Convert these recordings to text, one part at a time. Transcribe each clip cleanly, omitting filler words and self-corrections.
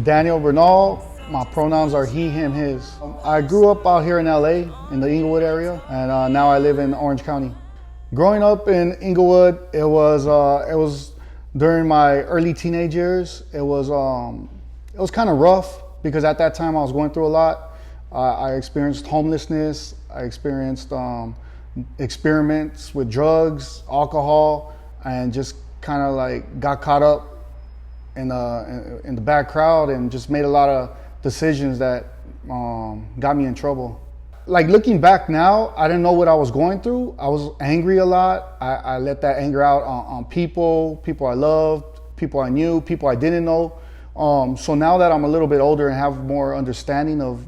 Daniel Bernal. My pronouns are he, him, his. I grew up out here in LA, in the Inglewood area, and now I live in Orange County. Growing up in Inglewood, it was during my early teenage years. It was kind of rough because at that time I was going through a lot. I experienced homelessness. I experienced experiments with drugs, alcohol, and just kind of like got caught up in the bad crowd and just made a lot of decisions that got me in trouble. Like looking back now, I didn't know what I was going through. I was angry a lot. I let that anger out on people I loved, people I knew, people I didn't know. So now that I'm a little bit older and have more understanding of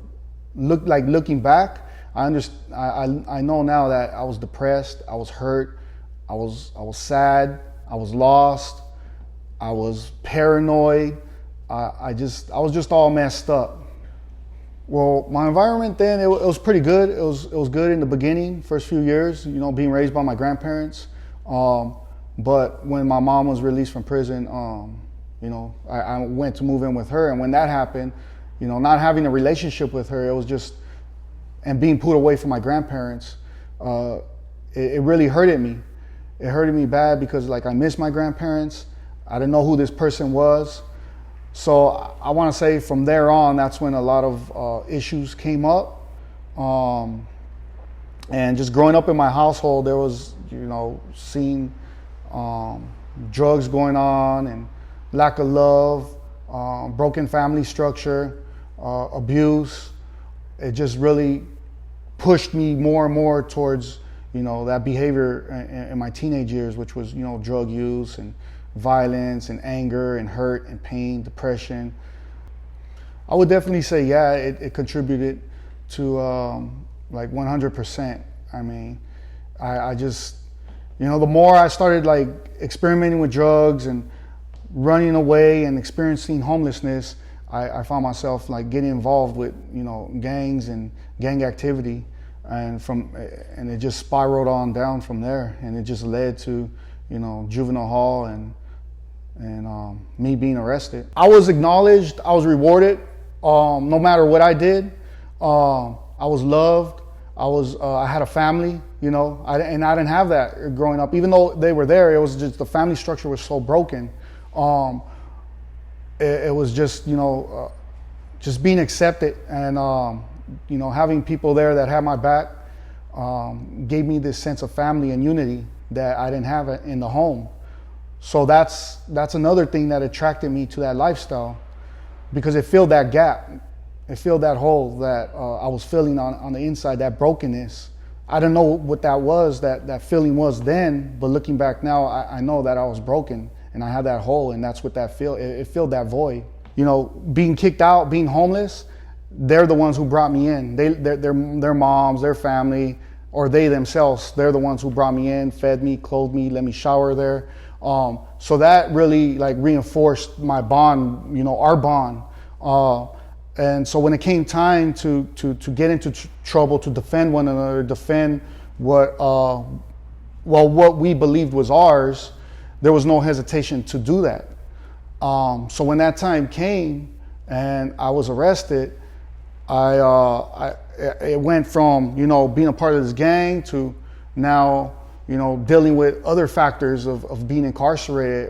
looking back, I know now that I was depressed, I was hurt, I was sad, I was lost, I was paranoid. I was just all messed up. Well, my environment then, it was pretty good. It was good in the beginning, first few years, being raised by my grandparents. But when my mom was released from prison, I went to move in with her. And when that happened, not having a relationship with her, it was just, and being put away from my grandparents, it really hurted me. It hurted me bad because I missed my grandparents. I didn't know who this person was. So I want to say from there on, that's when a lot of issues came up. And just growing up in my household, there was, seeing drugs going on and lack of love, broken family structure, abuse. It just really pushed me more and more towards, that behavior in my teenage years, which was, drug use and violence and anger and hurt and pain, depression. I would definitely say, yeah, it contributed to 100%. I mean, I just, the more I started experimenting with drugs and running away and experiencing homelessness, I found myself getting involved with, gangs and gang activity, and it just spiraled on down from there, and it just led to, juvenile hall and me being arrested. I was acknowledged, I was rewarded, no matter what I did. I was loved. I had a family, and I didn't have that growing up. Even though they were there, it was just the family structure was so broken. It was just, just being accepted and, having people there that had my back gave me this sense of family and unity that I didn't have in the home. So that's another thing that attracted me to that lifestyle, because it filled that gap. It filled that hole that I was feeling on the inside, that brokenness. I don't know what that was, that feeling was then, but looking back now, I know that I was broken and I had that hole, and that's what it filled that void. Being kicked out, being homeless, they're the ones who brought me in. Their moms, their family, or they themselves, they're the ones who brought me in, fed me, clothed me, let me shower there. So that really reinforced my bond, our bond. And so when it came time to get into trouble, to defend one another, defend what we believed was ours, there was no hesitation to do that. So when that time came and I was arrested, it went from, being a part of this gang to now, dealing with other factors of being incarcerated.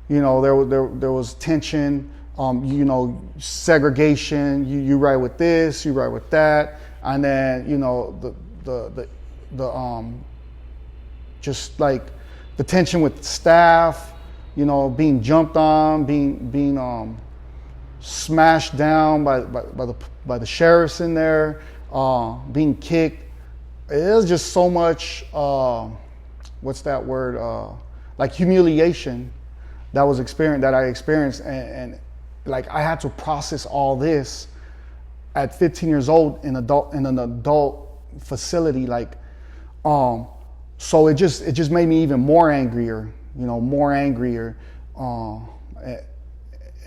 There was tension, segregation. You ride with this, you ride with that, and then just the tension with staff, being jumped on, being smashed down by the sheriffs in there, being kicked. It was just so much, what's that word? Humiliation that I experienced, and I had to process all this at 15 years old in an adult facility. So it just made me even more angrier.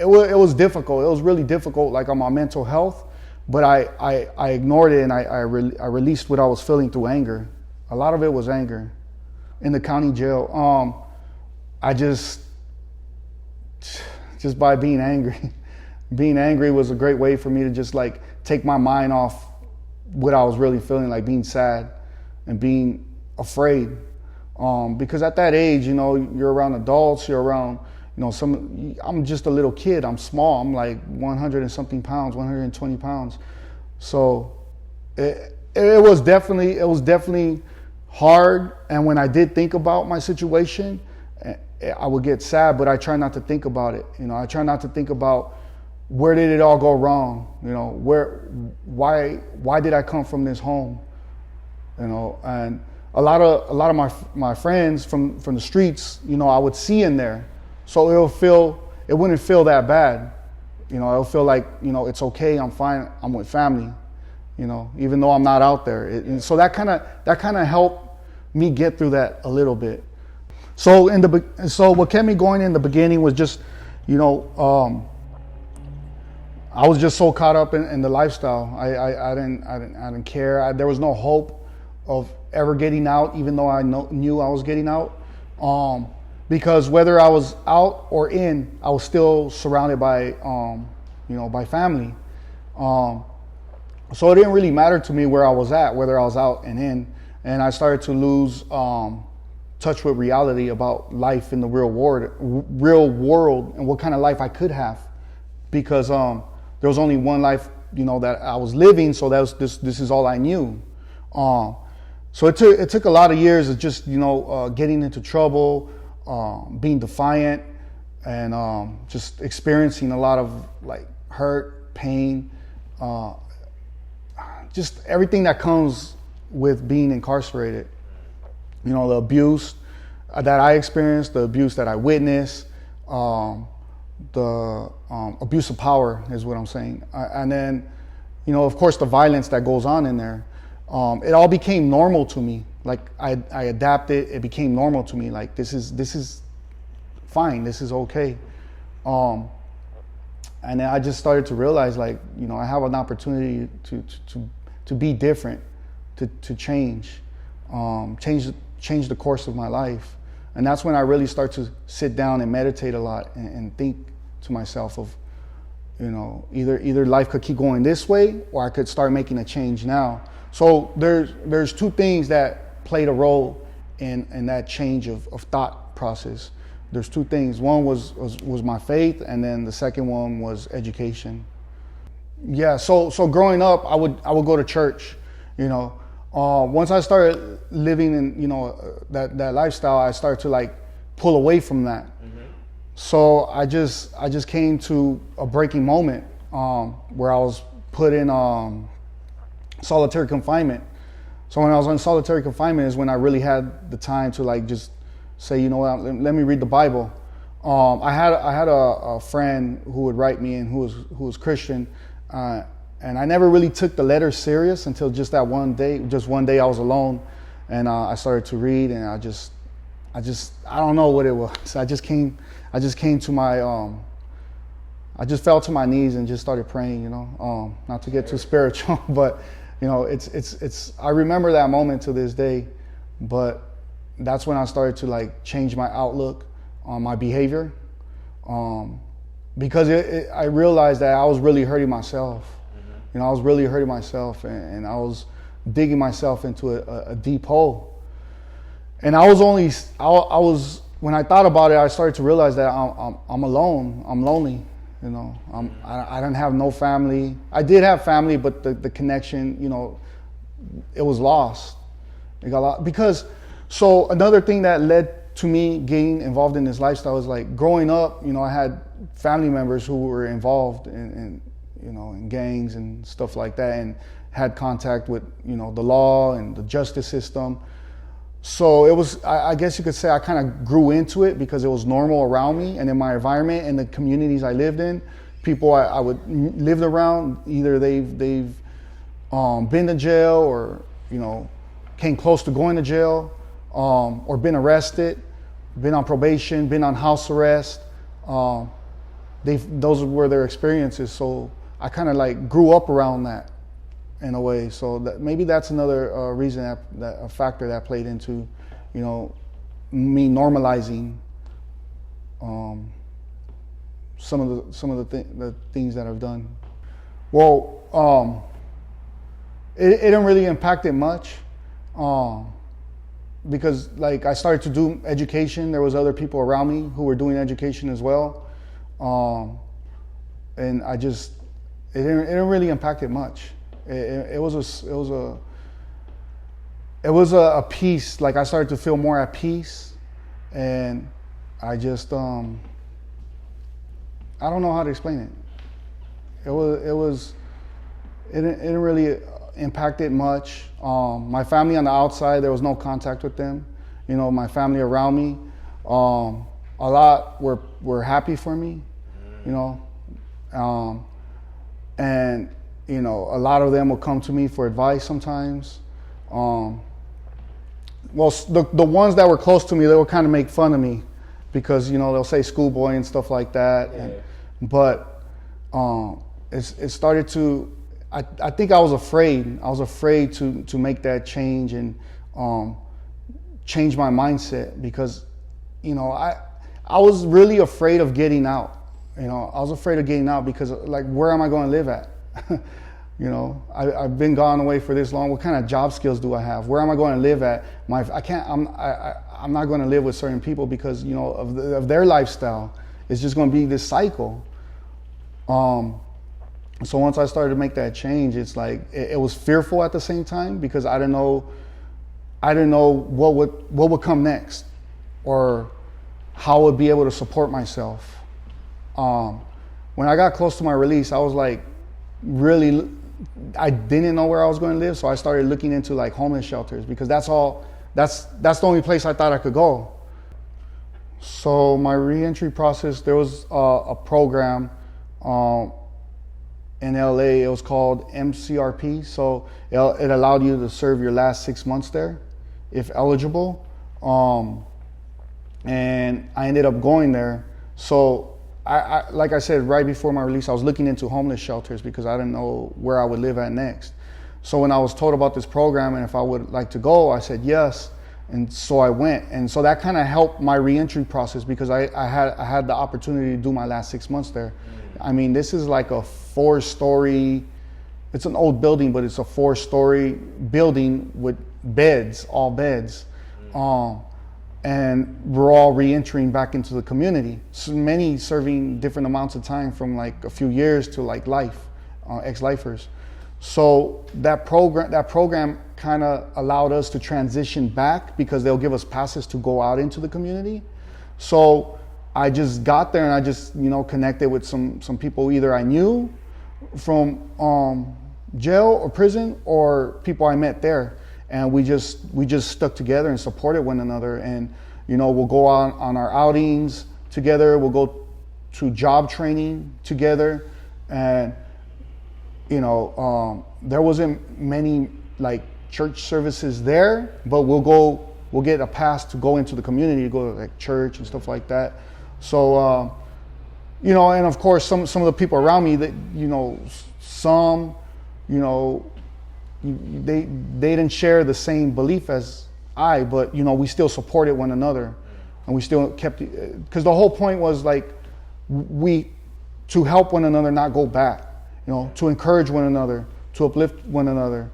It was difficult. It was really difficult, on my mental health. But I ignored it, and I released what I was feeling through anger. A lot of it was anger. In the county jail, I just by being angry, being angry was a great way for me to just like take my mind off what I was really feeling, like being sad and being afraid. Because at that age, you know, you're around adults, you're around, you know, I'm just a little kid. I'm small. I'm like 100 and something pounds, 120 pounds. So it was definitely hard. And when I did think about my situation, I would get sad, but I try not to think about it. You know, I try not to think about where did it all go wrong? You know, why did I come from this home? You know, and a lot of my friends from the streets, you know, I would see in there. So it wouldn't feel that bad. You know, it'll feel like, you know, it's okay, I'm fine, I'm with family, you know, even though I'm not out there. And so that kind of helped me get through that a little bit. So what kept me going in the beginning was just, you know, I was just so caught up in the lifestyle. I didn't care. There was no hope of ever getting out, even though I knew I was getting out. Because whether I was out or in, I was still surrounded by, you know, by family. So it didn't really matter to me where I was at, whether I was out and in. And I started to lose touch with reality about life in the real world and what kind of life I could have. Because there was only one life, you know, that I was living. So this is all I knew. So it took a lot of years of just, you know, getting into trouble, being defiant, and just experiencing a lot of like hurt, pain, just everything that comes with being incarcerated. You know, the abuse that I experienced, the abuse that I witnessed, the abuse of power is what I'm saying. And then, you know, of course, the violence that goes on in there. It all became normal to me. Like I adapted. It became normal to me. Like this is fine. This is okay. And then I just started to realize, like, you know, I have an opportunity to be different, to change the course of my life. And that's when I really start to sit down and meditate a lot and think to myself of, you know, either life could keep going this way or I could start making a change now. So there's two things that played a role in that change of thought process. There's two things. One was my faith, and then the second one was education. Yeah. So growing up, I would go to church. You know, once I started living in, you know, that lifestyle, I started to like pull away from that. Mm-hmm. So I just came to a breaking moment where I was put in solitary confinement. So when I was on solitary confinement is when I really had the time to like just say, you know what, let me read the Bible. I had a friend who would write me and who was Christian, and I never really took the letter serious until just that one day. Just one day I was alone, and I started to read, and I don't know what it was. I just came to my I just fell to my knees and just started praying. You know, not to get too spiritual, but you know, it's. I remember that moment to this day, but that's when I started to like change my outlook on my behavior, because I realized that I was really hurting myself. Mm-hmm. You know, I was really hurting myself, and I was digging myself into a deep hole. And I was when I thought about it, I started to realize that I'm alone. I'm lonely. You know, I didn't have no family. I did have family, but the connection, you know, it was lost. It got lost because. So another thing that led to me getting involved in this lifestyle is like growing up, you know, I had family members who were involved in you know, in gangs and stuff like that, and had contact with, you know, the law and the justice system. So it was, I guess you could say I kind of grew into it because it was normal around me and in my environment and the communities I lived in. People I would lived around, either they've been to jail or, you know, came close to going to jail. Or been arrested, been on probation, been on house arrest. Those were their experiences. So I kind of like grew up around that in a way. So maybe that's another reason that a factor that played into, you know, me normalizing the things that I've done. Well, it didn't really impact it much, because like I started to do education. There was other people around me who were doing education as well, and it didn't really impact it much. It was a peace. Like I started to feel more at peace, and I just I don't know how to explain it. It didn't really impact it much. My family on the outside, there was no contact with them. You know, my family around me, a lot were happy for me. You know, and you know, a lot of them will come to me for advice sometimes. Well, the ones that were close to me, they would kind of make fun of me because, you know, they'll say schoolboy and stuff like that. Yeah. But it started to, I think I was afraid. I was afraid to make that change and change my mindset because, you know, I was really afraid of getting out. You know, I was afraid of getting out because, like, where am I going to live at? You know, I've been gone away for this long. What kind of job skills do I have? Where am I going to live at? I'm not going to live with certain people because, you know, of their lifestyle. It's just going to be this cycle. So once I started to make that change, it's like it was fearful at the same time because I didn't know what would come next or how I would be able to support myself. When I got close to my release, I was like, really, I didn't know where I was going to live, so I started looking into like homeless shelters because that's the only place I thought I could go. So my reentry process, there was a program in LA. It was called MCRP. So it allowed you to serve your last 6 months there, if eligible. And I ended up going there. So I like I said, right before my release, I was looking into homeless shelters because I didn't know where I would live at next. So when I was told about this program and if I would like to go, I said yes. And so I went. And so that kind of helped my reentry process because I had the opportunity to do my last 6 months there. I mean, this is like a 4-story, it's an old building, but it's a 4-story building with beds, all beds. And we're all re-entering back into the community. So many serving different amounts of time from like a few years to like life, ex-lifers. So that program kind of allowed us to transition back because they'll give us passes to go out into the community. So I just got there and I just, you know, connected with some people either I knew from jail or prison or people I met there. And we just stuck together and supported one another. And, you know, we'll go on our outings together. We'll go to job training together. And, you know, there wasn't many like church services there, but we'll get a pass to go into the community, to go to like church and stuff like that. So, you know, and of course some of the people around me that, you know, some, you know, they didn't share the same belief as I, but, you know, we still supported one another and we still kept, because the whole point was like to help one another not go back, you know, to encourage one another, to uplift one another.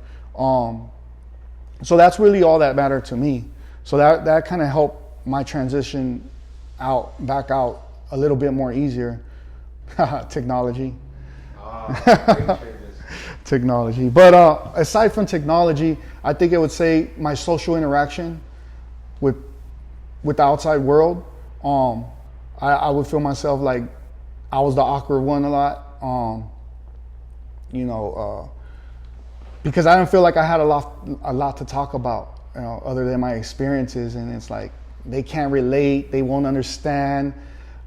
So that's really all that mattered to me. So that kind of helped my transition back out a little bit more easier. Technology. Technology. But aside from technology, I think I would say my social interaction with the outside world. I would feel myself like I was the awkward one a lot. You know, because I didn't feel like I had a lot to talk about, you know, other than my experiences. And it's like they can't relate, they won't understand.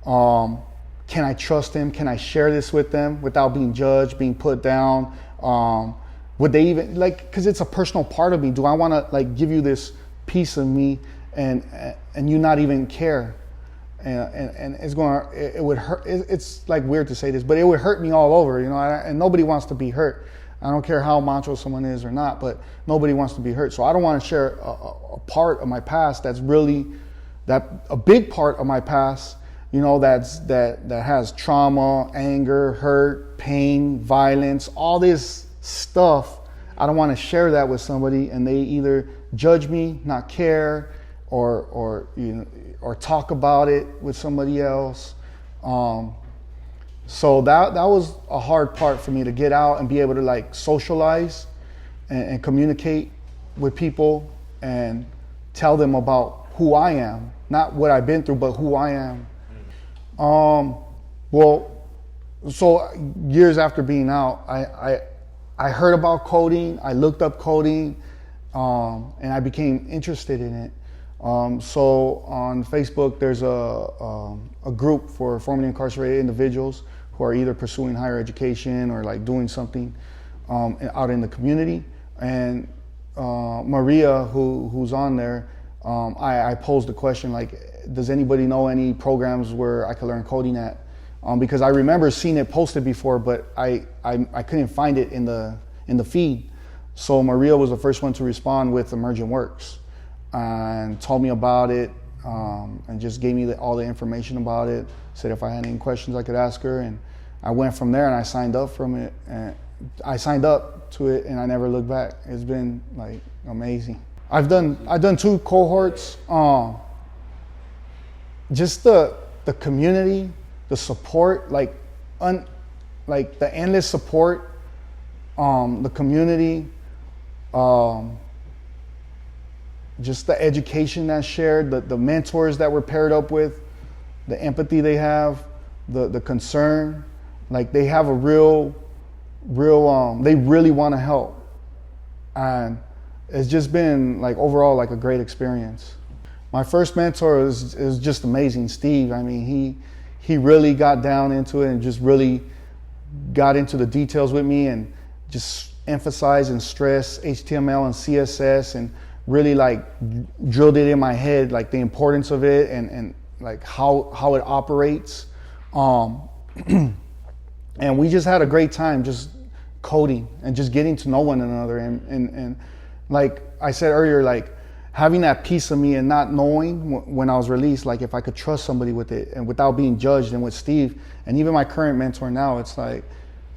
Can I trust them? Can I share this with them without being judged, being put down? Would they even like? Because it's a personal part of me. Do I want to like give you this piece of me and you not even care? And it would hurt. It's like weird to say this, but it would hurt me all over, you know. And nobody wants to be hurt. I don't care how macho someone is or not, but nobody wants to be hurt. So I don't want to share a part of my past that's really a big part of my past that has trauma, anger, hurt, pain, violence, all this stuff. I don't want to share that with somebody, and they either judge me, not care, or talk about it with somebody else. So that was a hard part for me, to get out and be able to like socialize and communicate with people and tell them about who I am, not what I've been through, but who I am. Well, so years after being out, I heard about coding, I looked up coding, and I became interested in it. So on Facebook, there's a group for formerly incarcerated individuals who are either pursuing higher education or like doing something out in the community. And Maria, who's on there, I posed the question like, does anybody know any programs where I could learn coding at? Because I remember seeing it posted before, but I couldn't find it in the feed. So Maria was the first one to respond with Emergent Works and told me about it, and just gave me all the information about it. Said if I had any questions I could ask her, and I went from there and I signed up to it, and I never looked back. It's been like amazing. I've done 2 cohorts. Just the community, the support, like the endless support, the community, just the education that's shared, the mentors that we're paired up with, the empathy they have, the concern, like they have a real, they really want to help. And it's just been like overall like a great experience. My first mentor is just amazing, Steve. I mean, he really got down into it and just really got into the details with me and just emphasized and stressed HTML and CSS and really like drilled it in my head, like the importance of it and like how it operates. And we just had a great time just coding and just getting to know one another. And like I said earlier, like having that piece of me and not knowing when I was released, like if I could trust somebody with it and without being judged. And with Steve and even my current mentor now, it's like,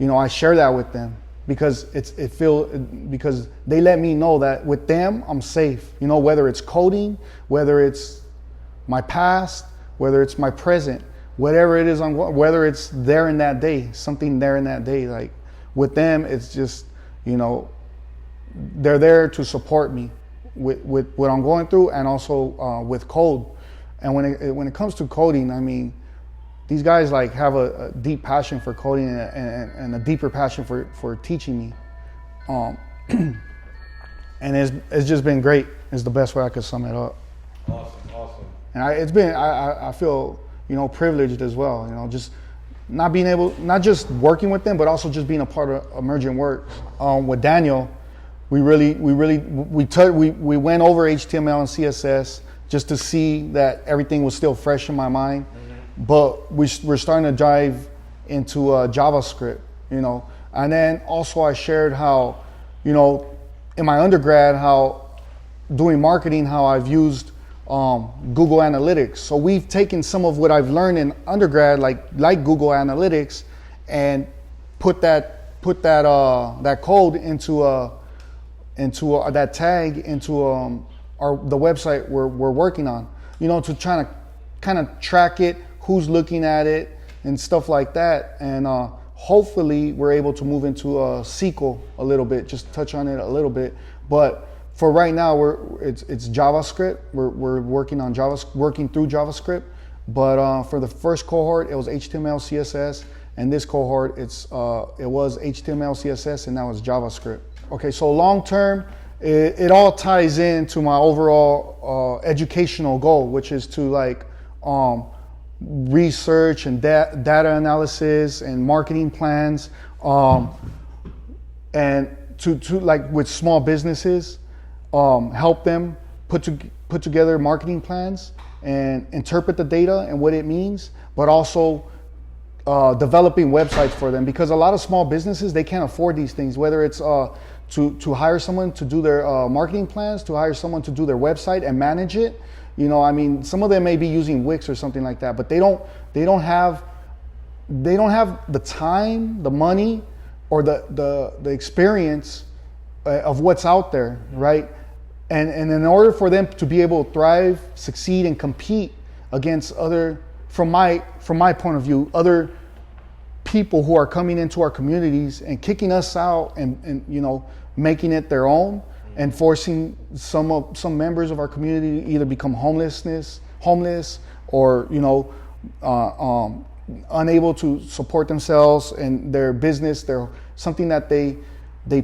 I share that with them because because they let me know that with them, I'm safe. Whether it's coding, whether it's my past, whether it's my present, whatever it is, whether it's there in that day, something there in that day, like with them, it's just, they're there to support me with what I'm going through and also with code. And when it comes to coding, I mean, these guys like have a deep passion for coding and a deeper passion for teaching me. And it's just been great. It's the best way I could sum it up. Awesome. And I feel, privileged as well, just not just working with them, but also just being a part of Emergent Works. With Daniel, we went over HTML and CSS just to see that everything was still fresh in my mind. Mm-hmm. But we're starting to dive into JavaScript, And then also I shared how, in my undergrad, how doing marketing, how I've used Google Analytics. So we've taken some of what I've learned in undergrad, like Google Analytics, and put that code into that tag into the website we're working on. To try to kind of track it, who's looking at it, and stuff like that. And hopefully we're able to move into SQL a little bit, just touch on it a little bit, but. For right now, it's JavaScript. We're working on working through JavaScript. But for the first cohort, it was HTML, CSS, and this cohort, it was HTML, CSS, and now it's JavaScript. Okay, so long term, it all ties into my overall educational goal, which is to like research and data analysis and marketing plans, and to like with small businesses. Help them put together marketing plans and interpret the data and what it means, but also developing websites for them, because a lot of small businesses, they can't afford these things, whether it's to hire someone to do their marketing plans, to hire someone to do their website and manage it. You know, I mean, some of them may be using Wix or something like that, but they don't have the time, the money, or the experience of what's out there, right? And in order for them to be able to thrive, succeed, and compete against other, from my point of view, other people who are coming into our communities and kicking us out and you know, making it their own, and forcing some members of our community to either become homeless, or, you know, unable to support themselves and their business, something that they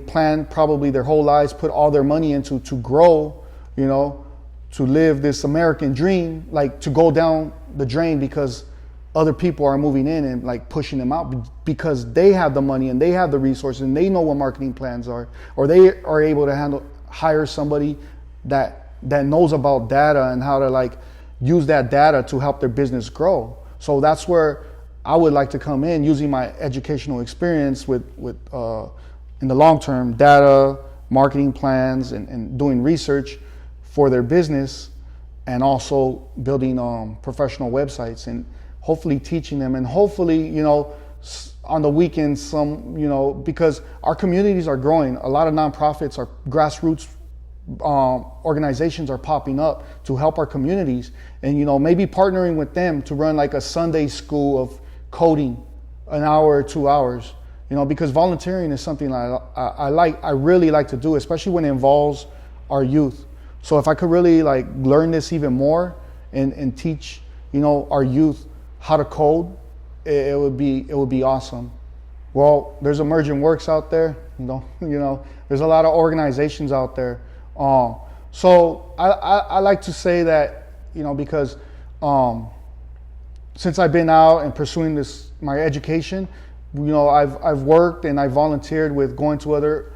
planned probably their whole lives, put all their money into to grow, you know, to live this American dream, like to go down the drain because other people are moving in and like pushing them out because they have the money and they have the resources and they know what marketing plans are, or they are able to hire somebody that knows about data and how to like use that data to help their business grow. So that's where I would like to come in, using my educational experience with in the long term, data, marketing plans, and doing research for their business, and also building professional websites and hopefully teaching them, and hopefully, you know, on the weekends, some, you know, because our communities are growing. A lot of nonprofits, our grassroots organizations are popping up to help our communities, and, you know, maybe partnering with them to run like a Sunday school of coding, an hour or 2 hours, you know, because volunteering is something I really like to do, especially when it involves our youth. So if I could really like learn this even more and teach, you know, our youth how to code, it would be awesome. Well, there's Emergent Works out there, you know, there's a lot of organizations out there. So I like to say that, you know, because since I've been out and pursuing my education, you know, I've worked and I volunteered with going to other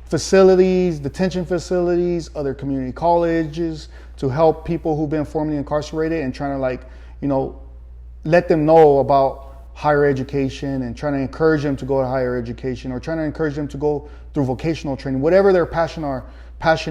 facilities, detention facilities, other community colleges, to help people who've been formerly incarcerated and trying to, like, you know, let them know about higher education and trying to encourage them to go to higher education, or trying to encourage them to go through vocational training, whatever their passion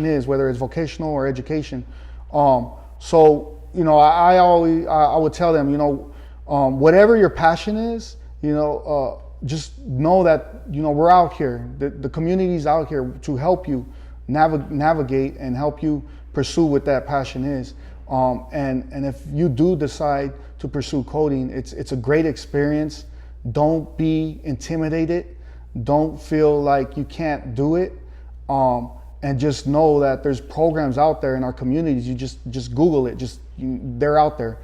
is, whether it's vocational or education. So, you know, I would tell them, you know, whatever your passion is, you know, just know that, you know, we're out here, the community's out here to help you navigate and help you pursue what that passion is. And if you do decide to pursue coding, it's a great experience. Don't be intimidated. Don't feel like you can't do it. And just know that there's programs out there in our communities. You just Google it. They're out there.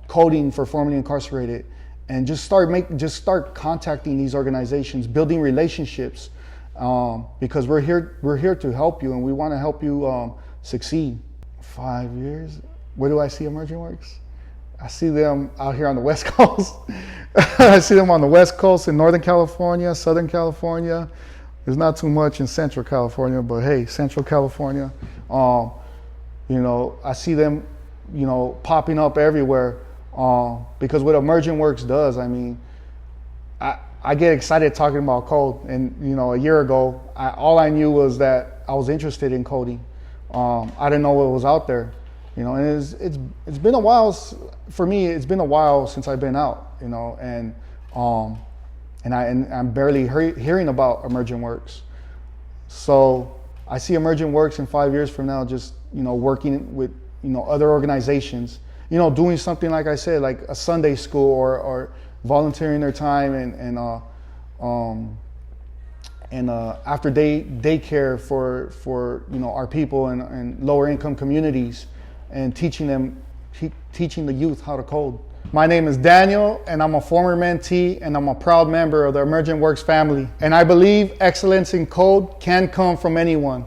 Coding for formerly incarcerated, and just start contacting these organizations, building relationships, because we're here to help you, and we want to help you succeed. 5 years. Where do I see Emergent Works? I see them out here on the West Coast. I see them on the West Coast in Northern California, Southern California. There's not too much in Central California, but hey, Central California. You know, I see them, you know, popping up everywhere, because what Emergent Works does, I mean, I get excited talking about code. And, you know, a year ago, all I knew was that I was interested in coding. I didn't know what was out there, you know, and it's been a while for me. It's been a while since I've been out, you know, and I'm barely hearing about Emergent Works. So I see Emergent Works in 5 years from now, just, you know, working with, you know, other organizations, you know, doing something, like I said, like a Sunday school, or volunteering their time and after daycare for you know, our people in lower income communities, and teaching the youth how to code. My name is Daniel, and I'm a former mentee, and I'm a proud member of the Emergent Works family. And I believe excellence in code can come from anyone.